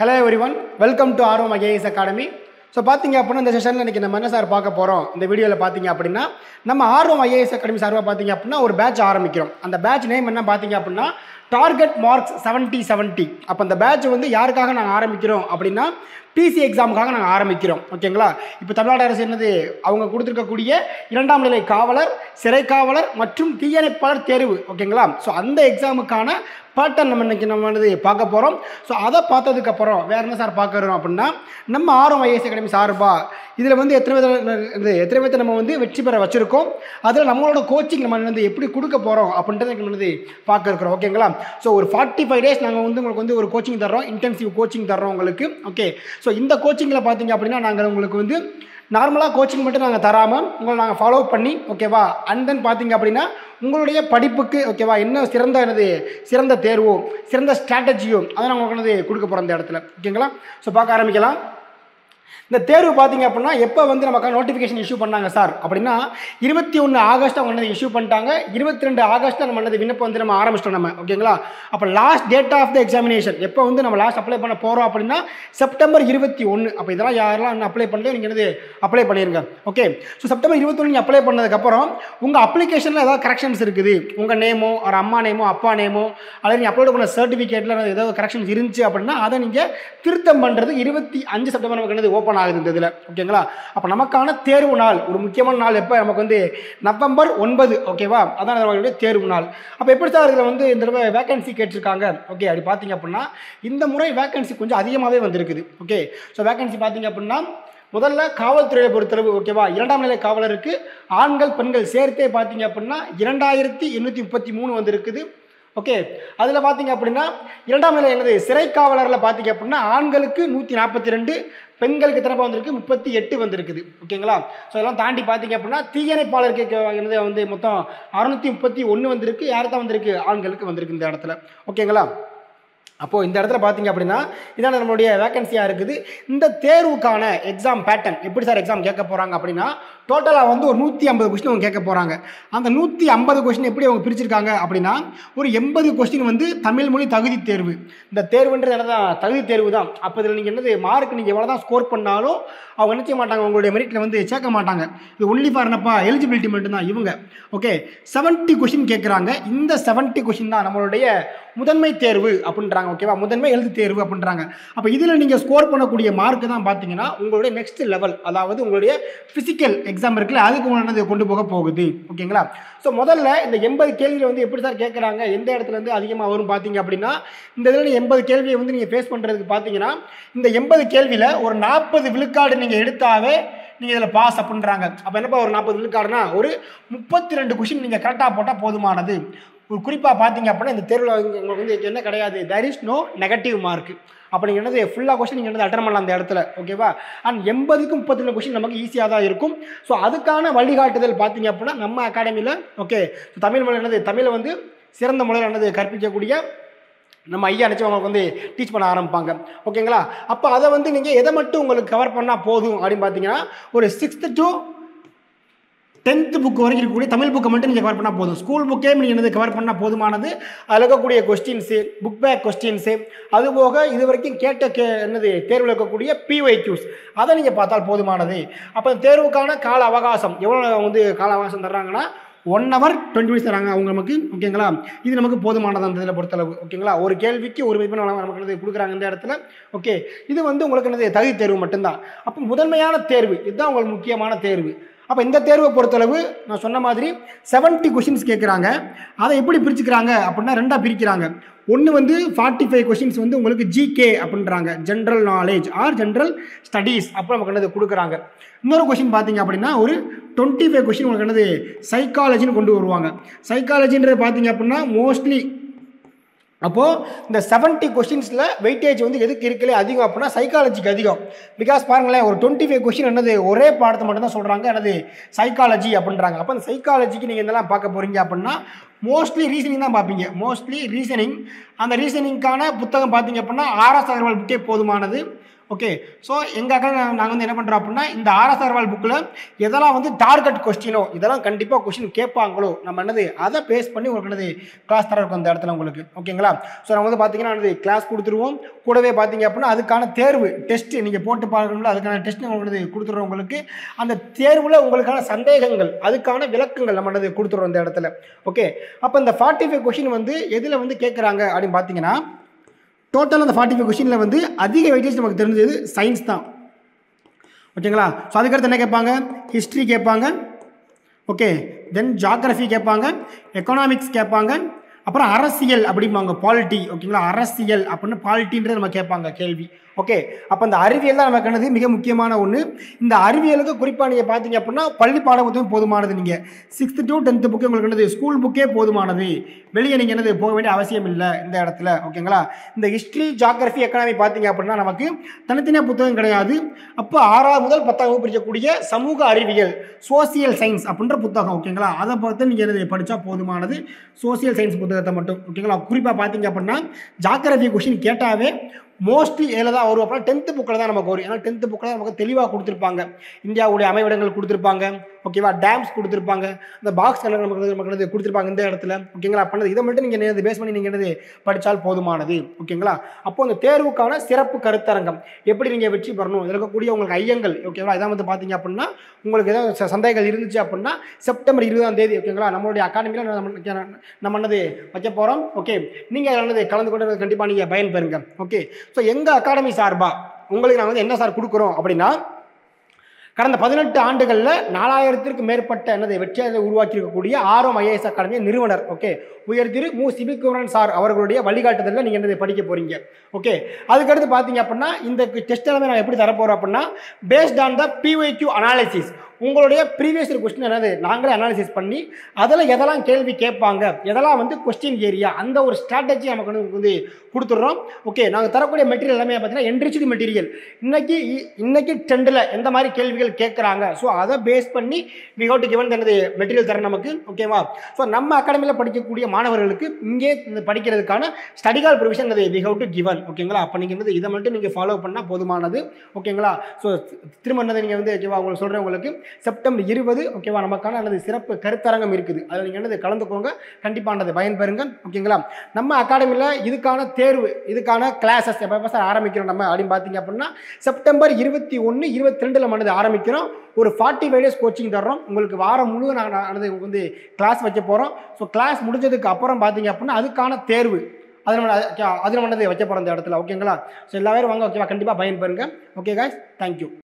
Hello everyone, welcome to Arom IAS Academy. So பாத்தீங்க அப்படினா இந்த செஷன்ல இன்னைக்கு நம்ம என்ன சார் பார்க்க போறோம் இந்த வீடியோல பாத்தீங்க அப்படினா நம்ம Arom IAS Academy சார்வா பாத்தீங்க அப்படினா ஒரு பேட்ச் ஆரம்பிக்கிறோம். அந்த பேட்ச் நேம் என்ன பாத்தீங்க அப்படினா டார்கெட் மார்க்ஸ் 70 அப்ப அந்த பேட்ச் வந்து யாருக்காக நாங்க ஆரம்பிக்கிறோம் அப்படினா பிசி எக்ஸாமுக்காக நாங்க ஆரம்பிக்கிறோம். ஓகேங்களா? இப்போ தமிழ்நாடு அரசு என்னது அவங்க கொடுத்திருக்கக்கூடிய இரண்டாம் நிலை காவலர், சிறை காவலர் மற்றும் தீயணைப்பாளர் தேர்வு. ஓகேங்களா? சோ அந்த எக்ஸாமுக்கான பேட்டர்ன் நம்ம இன்னைக்கு நம்ம பார்க்க போறோம். ஸோ அதை பார்த்ததுக்கு அப்புறம் வேற என்ன சார் பார்க்குறோம் அப்படின்னா நம்ம ஆரோம் ஐஏஎஸ் அகாடமி சார்பா இதில் வந்து எத்தனை பேர்த்த நம்ம வந்து வெற்றி பெற வச்சிருக்கோம், அதில் நம்மளோட கோச்சிங் நம்ம வந்து எப்படி கொடுக்க போகிறோம் அப்படின்றத நம்ம வந்து பார்க்க இருக்கிறோம். ஓகேங்களா? ஸோ ஒரு 45 days நாங்கள் வந்து உங்களுக்கு வந்து ஒரு கோச்சிங் தர்றோம், இன்டென்சிவ் கோச்சிங் தர்றோம் உங்களுக்கு. ஓகே, ஸோ இந்த கோச்சிங்கில் பார்த்தீங்க அப்படின்னா நாங்கள் உங்களுக்கு வந்து நார்மலாக கோச்சிங் மட்டும் நாங்கள் தராமல் உங்களை நாங்கள் ஃபாலோ பண்ணி ஓகேவா, அண்ட் தென் பார்த்தீங்க அப்படின்னா உங்களுடைய படிப்புக்கு ஓகேவா என்ன சிறந்த தேர்வோ சிறந்த ஸ்ட்ராட்டஜியோ அதை நாங்கள் உங்களுக்கு கொடுக்க போகிறோம் இந்த இடத்துல. ஓகேங்களா? ஸோ பார்க்க ஆரம்பிக்கலாம். இந்த தேர்வு பார்த்தீங்க அப்படின்னா எப்போ வந்து நமக்கு நோட்டிஃபிகேஷன் இஷ்யூ பண்ணாங்க சார் அப்படின்னா 21 ஆகஸ்ட் அவங்க இஷ்யூ பண்ணிட்டாங்க. 22 ஆகஸ்ட்டில் நம்ம விண்ணப்பம் வந்து நம்ம ஆரம்பிச்சிட்டோம் நம்ம. ஓகேங்களா? அப்போ last date of the examination எப்போ வந்து நம்ம லாஸ்ட் அப்ளை பண்ண போகிறோம் அப்படின்னா செப்டம்பர் 21. அப்போ இதெல்லாம் யாரெல்லாம் அப்ளை பண்ணல நீங்கள் அப்ளை பண்ணிடுங்க. ஓகே, ஸோ செப்டம்பர் 21 நீங்கள் அப்ளை பண்ணதுக்கப்புறம் உங்கள் அப்ளிகேஷனில் ஏதாவது கரெக்ஷன்ஸ் இருக்குது, உங்கள் நேமோ ஒரு அம்மா நேமோ அப்பா நேமோ அல்லது நீங்கள் அப்லோட் பண்ண சர்டிஃபிகேட்டில் ஏதாவது கரெக்ஷன்ஸ் இருந்துச்சு அப்படின்னா அதை நீங்கள் திருத்தம் பண்ணுறது 25 செப்டம்பர் நமக்கு ஓப்பன் ஆகுது இதில். ஓகேங்களா? அப்போ நமக்கான தேர்வு நாள் ஒரு முக்கியமான நாள் எப்போ நமக்கு வந்து நவம்பர் 9. ஓகேவா? அதான் நம்மளுடைய தேர்வு நாள். அப்போ எப்படி சார் இதில் வந்து இந்த தடவை வேகன்சி கேட்டிருக்காங்க? ஓகே, அப்படி பார்த்தீங்க அப்படின்னா இந்த முறை வேகன்சி கொஞ்சம் அதிகமாகவே வந்திருக்குது. ஓகே, ஸோ வேகன்சி பார்த்தீங்க அப்படின்னா முதல்ல காவல்துறையை பொறுத்தளவு ஓகேவா, இரண்டாம் நிலை காவலருக்கு ஆண்கள் பெண்கள் சேர்த்தே பார்த்தீங்க அப்படின்னா 2833 வந்திருக்குது. ஓகே, அதில் பார்த்தீங்க அப்படின்னா இரண்டாம் நிலை சிறை காவலரில் பார்த்தீங்க அப்படின்னா ஆண்களுக்கு 142, பெண்களுக்கு திறப்பா வந்திருக்கு 38 வந்திருக்குது. ஓகேங்களா? ஸோ இதெல்லாம் தாண்டி பார்த்தீங்க அப்படின்னா தீயணைப்பாளருக்கு வந்து மொத்தம் 631 வந்திருக்கு. யார் தான் வந்திருக்கு? ஆண்களுக்கு வந்திருக்கு இந்த இடத்துல. ஓகேங்களா? அப்போது இந்த இடத்துல பார்த்தீங்க அப்படின்னா இதான் நம்மளுடைய வேகன்சியாக இருக்குது. இந்த தேர்வுக்கான எக்ஸாம் பேட்டர்ன் எப்படி சார் எக்ஸாம் கேட்க போகிறாங்க அப்படின்னா டோட்டலாக வந்து ஒரு 150 கொஸ்டின் அவங்க கேட்க போகிறாங்க. அந்த 150 கொஸ்டின் எப்படி அவங்க பிரிச்சிருக்காங்க அப்படின்னா ஒரு 80 கொஸ்டின் வந்து தமிழ் மொழி தகுதி தேர்வு. இந்த தேர்வுன்றது என்னதான் தகுதி தேர்வு தான். அப்போ இதில் நீங்கள் மார்க் நீங்கள் எவ்வளோ தான் ஸ்கோர் பண்ணாலும் அவங்க என்ன செய்ய மாட்டாங்க, உங்களுடைய மெரிட்டில் வந்து சேர்க்க மாட்டாங்க. இது ஒன்லி ஃபார் என்னப்பா எலிஜிபிலிட்டி மட்டும்தான் இவங்க. ஓகே, 70 கொஸ்டின் கேட்குறாங்க. இந்த 70 கொஸ்டின் தான் நம்மளுடைய முதன்மை தேர்வு அப்படின்றாங்க. ஓகேவா? முதன்மை எழுத்து தேர்வு அப்படின்றாங்க. அப்போ இதில் நீங்கள் ஸ்கோர் பண்ணக்கூடிய மார்க் தான் பார்த்தீங்கன்னா உங்களுடைய நெக்ஸ்ட் லெவல், அதாவது உங்களுடைய ஃபிசிக்கல் எக்ஸாம் இருக்குல்ல அதுக்கு உங்களை கொண்டு போக போகுது. ஓகேங்களா? ஸோ முதல்ல இந்த 80 கேள்வியில் வந்து எப்படி சார் கேட்குறாங்க, எந்த இடத்துல இருந்து அதிகமாக வரும் பார்த்தீங்க அப்படின்னா இந்த இதில் 80 கேள்வியை வந்து நீங்கள் ஃபேஸ் பண்ணுறதுக்கு பார்த்தீங்கன்னா இந்த 80 கேள்வியில் ஒரு 40 விழுக்காடு நீங்கள் எடுத்தாவே நீங்கள் இதில் பாஸ் அப்படின்றாங்க. அப்போ என்னப்பா ஒரு 40 விழுக்காடுனா ஒரு 32 கொஸ்டின் நீங்கள் கரெக்டாக போட்டால் போதுமானது. ஒரு குறிப்பாக பார்த்தீங்க அப்படின்னா இந்த தேர்வில் உங்களுக்கு வந்து என்ன கிடையாது, there is no negative mark. அப்போ நீங்கள் என்னது ஃபுல்லாக கொஸ்டின் நீங்கள் அட்டன் பண்ணலாம் அந்த இடத்துல. ஓகேவா? அண்ட் 80க்கு 32 கொஸ்டின் நமக்கு ஈஸியாக தான் இருக்கும். ஸோ அதுக்கான வழிகாட்டுதல் பார்த்தீங்க அப்படின்னா நம்ம அகாடமியில் ஓகே தமிழ் மொழி தமிழை வந்து சிறந்த முறையில் கற்பிக்கக்கூடிய நம்ம ஐயா நினச்சி உங்களுக்கு வந்து டீச் பண்ண ஆரம்பிப்பாங்க. ஓகேங்களா? அப்போ அதை வந்து நீங்கள் எதை மட்டும் உங்களுக்கு கவர் பண்ணால் போதும் அப்படின்னு பார்த்தீங்கன்னா ஒரு 6th to 10th புக் வரைக்கும் இருக்கக்கூடிய தமிழ் புக்கை மட்டும் நீங்கள் கவர் பண்ணால் போதும். ஸ்கூல் புக்கே நீங்கள் கவர் பண்ணால் போதுமானது. அதில் இருக்கக்கூடிய கொஸ்டின்ஸு, புக் பேக் கொஸ்டின்ஸு, அதுபோக இது வரைக்கும் கேட்ட தேர்வில் இருக்கக்கூடிய PYQs அதை நீங்கள் பார்த்தால் போதுமானது. அப்போ தேர்வுக்கான கால அவகாசம் எவ்வளோ வந்து கால அவகாசம் தர்றாங்கன்னா 1 hour 20 minutes தராங்க அவங்க நமக்கு. ஓகேங்களா? இது நமக்கு போதுமானது அந்த இதில் பொறுத்தளவு. ஓகேங்களா? ஒரு கேள்விக்கு ஒரு மதிப்பெண் நமக்கு கொடுக்குறாங்க இந்த இடத்துல. ஓகே, இது வந்து உங்களுக்கு தகுதி தேர்வு மட்டும்தான். அப்போ முதன்மையான தேர்வு இதுதான் உங்களுக்கு முக்கியமான தேர்வு. அப்போ இந்த தேர்வை பொறுத்தளவு நான் சொன்ன மாதிரி 70 கொஸ்டின்ஸ் கேட்குறாங்க. அதை எப்படி பிரிச்சுக்கிறாங்க அப்படின்னா ரெண்டாக பிரிக்கிறாங்க. ஒன்று வந்து 45 கொஸ்டின்ஸ் வந்து உங்களுக்கு GK அப்படின்றாங்க, general knowledge R general studies அப்போ நமக்கு கொடுக்குறாங்க. இன்னொரு கொஸ்டின் பார்த்தீங்க அப்படின்னா ஒரு 25 கொஸ்டின் உங்களுக்கு சைக்காலஜின்னு கொண்டு வருவாங்க. சைக்காலஜின்றது பார்த்தீங்க அப்படின்னா மோஸ்ட்லி அப்போது இந்த 70 கொஸ்டின்ஸில் வெயிட்டேஜ் வந்து எதுக்கு இருக்கலே அதிகம் அப்படின்னா சைக்காலஜிக்கு அதிகம். பிகாஸ் பாருங்களேன் ஒரு 25 கொஸ்டின் ஒரே பாடத்தை மட்டும்தான் சொல்கிறாங்க சைக்காலஜி அப்படின்றாங்க. அப்போ அந்த சைக்காலஜிக்கு நீங்கள் இதெல்லாம் பார்க்க போகிறீங்க அப்படின்னா மோஸ்ட்லி ரீசனிங் தான் பார்ப்பீங்க. மோஸ்ட்லி ரீசனிங், அந்த ரீசனிங்கான புத்தகம் பார்த்தீங்க அப்படின்னா RS அகர்வால் புக்கே போதுமானது. ஓகே. ஸோ எங்கள் அக்கா நாங்கள் வந்து என்ன பண்ணுறோம் அப்படின்னா இந்த ஆர்எஸ் அகர்வால் புக்கில் எதெல்லாம் வந்து டார்கெட் கொஸ்டினோ இதெல்லாம் கண்டிப்பாக கொஸ்டின் கேட்பாங்களோ நம்ம என்னது அதை பேஸ் பண்ணி உங்களுக்கு என்னது கிளாஸ் தர இருக்கும் அந்த இடத்துல உங்களுக்கு. ஓகேங்களா. ஸோ நம்ம வந்து பார்த்தீங்கன்னா கிளாஸ் கொடுத்துருவோம். கூடவே பார்த்தீங்க அப்படின்னா அதுக்கான தேர்வு டெஸ்ட் நீங்கள் போட்டு பார்க்கணும்ல அதுக்கான டெஸ்ட் உங்களுக்கு கொடுத்துருவோம். உங்களுக்கு அந்த தேர்வில் உங்களுக்கான சந்தேகங்கள் அதுக்கான விளக்கங்கள் நம்ம என்னது கொடுத்துருவோம் இந்த இடத்துல. ஓகே. அப்போ இந்த 45 கொஸ்டின் வந்து எதில் வந்து கேட்குறாங்க அப்படின்னு பார்த்தீங்கன்னா டோட்டல் அந்த 45 கொஸ்டினில் வந்து அதிக வெயிட்டேஜ் நமக்கு தெரிஞ்சது சயின்ஸ் தான். ஓகேங்களா. ஸோ அதுக்கடுத்து என்ன கேட்பாங்க, ஹிஸ்ட்ரி கேட்பாங்க. ஓகே. தென் ஜாகிரஃபி கேட்பாங்க, எக்கனாமிக்ஸ் கேட்பாங்க, அப்புறம் அரசியல் அப்படிம்பாங்க பாலிட்டி. ஓகேங்களா. அரசியல் அப்படின்னு பாலிட்டின்றது நம்ம கேட்பாங்க கேள்வி. ஓகே. அப்போ இந்த அறிவியல் தான் நமக்கு என்னது மிக முக்கியமான ஒன்று. இந்த அறிவியலுக்கு குறிப்பாக நீங்கள் பார்த்தீங்க அப்படின்னா பள்ளி பாடப்புத்தகம் போதுமானது. நீங்கள் 6th to 10th புக்கு உங்களுக்கு என்னது ஸ்கூல் புக்கே போதுமானது. வெளியே நீங்கள் என்னது போக வேண்டிய அவசியம் இல்லை இந்த இடத்துல. ஓகேங்களா. இந்த ஹிஸ்ட்ரி ஜாகிரஃபி எக்கனாமி பார்த்தீங்க அப்படின்னா நமக்கு தனித்தனியாக புத்தகம் கிடையாது. அப்போ 6வது முதல் 10ஆம் வகுப்பு படிக்கக்கூடிய சமூக அறிவியல் சோசியல் சயின்ஸ் அப்படின்ற புத்தகம். ஓகேங்களா. அதை பார்த்து நீங்கள் என்னது படித்தா போதுமானது. சோசியல் சயின்ஸ் புத்தகத்தை மட்டும். ஓகேங்களா. குறிப்பாக பார்த்தீங்க அப்படின்னா ஜாகிரஃபி கொஸ்டின் கேட்டாவே மோஸ்ட்லி ஏல தான் வரும் அப்படின்னா 10th புக்கில் தான் நமக்கு வரும். ஏன்னா 10th புக்கில் நமக்கு தெளிவாக கொடுத்துருப்பாங்க. இந்தியாவுடைய அமைவிடங்கள் கொடுத்துருப்பாங்க. ஓகேவா. டேம்ஸ் கொடுத்துருப்பாங்க. இந்த பாக்ஸ் கணக்கு நமக்கு கொடுத்துருப்பாங்க இந்த இடத்துல. ஓகேங்களா. பண்ணது இதை மட்டும் நீங்கள் என்னது பேஸ் பண்ணி நீங்கள் என்னது படித்தால் போதுமானது. ஓகேங்களா. அப்போ அந்த தேர்வுக்கான சிறப்பு கருத்தரங்கம் எப்படி நீங்கள் வெற்றி பெறணும் இதில் இருக்கக்கூடிய உங்களுக்கு ஐயங்கள். ஓகேவா. இதான் வந்து பார்த்தீங்க அப்படின்னா உங்களுக்கு ஏதாவது சந்தேகங்கள் இருந்துச்சு அப்படின்னா செப்டம்பர் 20ஆம் தேதி ஓகேங்களா நம்மளுடைய அகாடமியில் நம்ம என்னது வைக்க போகிறோம். ஓகே. நீங்கள் என்னது கலந்து கொண்டு கண்டிப்பாக நீங்கள் பயன் பெறுங்க. ஓகே. ஸோ எங்கள் அகாடமி சார்பாக உங்களுக்கு நாங்கள் வந்து என்ன சார் கொடுக்குறோம் அப்படின்னா கடந்த 18 ஆண்டுகளில் 4000த்திற்கும் மேற்பட்ட என்னது வெற்றியாளரை உருவாக்கியிருக்கக்கூடிய ஆர்வம் IAS அகாடமி நிறுவனர். ஓகே. உயர் திரு மு. சிபிகுமரன் சார் அவர்களுடைய வழிகாட்டுதலில் நீங்கள் என்னது படிக்க போகிறீங்க. ஓகே. அதுக்கடுத்து பார்த்தீங்க அப்படின்னா இந்த டெஸ்ட் எல்லாமே நான் எப்படி தரப்போகிறோம் அப்படின்னா based on the PYQ analysis உங்களுடைய ப்ரீவியஸ் இயர் கொஸ்டின் என்னது நாங்களே அனாலிசிஸ் பண்ணி அதில் எதெல்லாம் கேள்வி கேட்பாங்க எதெல்லாம் வந்து கொஸ்டின் ஏரியா அந்த ஒரு ஸ்ட்ராட்டஜி நமக்கு வந்து கொடுத்துட்றோம். ஓகே. நாங்கள் தரக்கூடிய மெட்டீரியல் எல்லாமே பார்த்தீங்கன்னா என்ரிச்டு மெட்டீரியல் இன்னைக்கு ட்ரெண்டில் எந்த மாதிரி கேள்விகள் கேட்குறாங்க. ஸோ அதை பேஸ் பண்ணி வி ஹவ் டு கிவன் என்னது மெட்டீரியல் தர நமக்கு. ஓகேவா. ஸோ நம்ம அகாடமியில் படிக்கக்கூடிய மாணவர்களுக்கு இங்கே படிக்கிறதுக்கான ஸ்டடிகால் ப்ரொவிஷன் அது வி ஹவ் டு கிவன். ஓகேங்களா. அப்போ நீங்கள் வந்து இதை மட்டும் நீங்கள் ஃபாலோ பண்ணால் போதுமானது. ஓகேங்களா. ஸோ திரும்ப என்னது நீங்கள் வந்து ஓகேவா உங்களுக்கு சொல்கிறேன் உங்களுக்கு செப்டம்பர் 20 ஓகேவா நமக்கான அல்லது சிறப்பு கருத்தரங்கம் இருக்குது. அதில் நீங்கள் என்னது கலந்துக்கோங்க. கண்டிப்பானது பயன்பெறுங்க. ஓகேங்களா. நம்ம அகாடமியில் இதுக்கான தேர்வு இதுக்கான கிளாஸஸ் எப்போ சார் ஆரம்பிக்கிறோம் நம்ம அப்படின்னு பார்த்தீங்க அப்படின்னா செப்டம்பர் 21, 22 மனது ஆரம்பிக்கிறோம். ஒரு 45 days கோச்சிங் தர்றோம். உங்களுக்கு வாரம் முழு நாங்கள் வந்து கிளாஸ் வைக்க போகிறோம். ஸோ கிளாஸ் முடிஞ்சதுக்கு அப்புறம் பார்த்தீங்க அப்படின்னா அதுக்கான தேர்வு அதில் மனது வைக்க போகிற இந்த இடத்துல. ஓகேங்களா. ஸோ எல்லாரும் வாங்க. ஓகேவா. கண்டிப்பாக பயன்பெறுங்க. Okay guys. தேங்க்யூ.